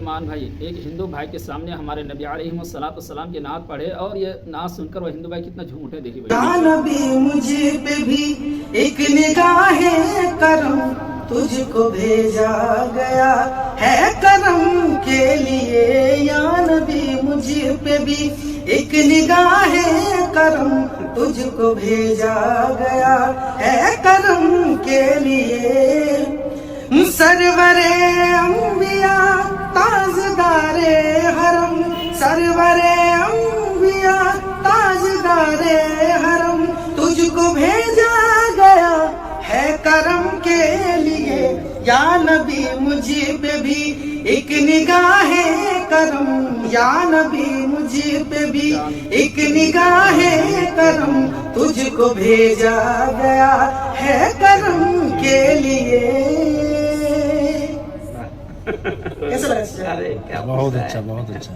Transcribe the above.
मुसलमान भाई एक हिंदू भाई के सामने हमारे नबी अलैहिस्सलाम की नात पढ़े और ये नात सुनकर वो हिंदू भाई कितना झूम उठे, देखिए या नबी मुझे पे भी एक निगाहे करम तुझको भेजा गया है करम के लिए। या नबी मुझे पे भी एक निगाहे करम तुझको भेजा गया है करम के लिए। सरवरे अंबिया ताजदारे हरम, सरवरे अंबिया ताजदारे हरम तुझको भेजा गया है करम के लिए। या नबी मुझे पे भी एक निगाहे करम, या नबी मुझे पे भी एक निगाहे करम तुझको भेजा गया है करम के लिए। कैसा लगा? बहुत अच्छा, बहुत अच्छा।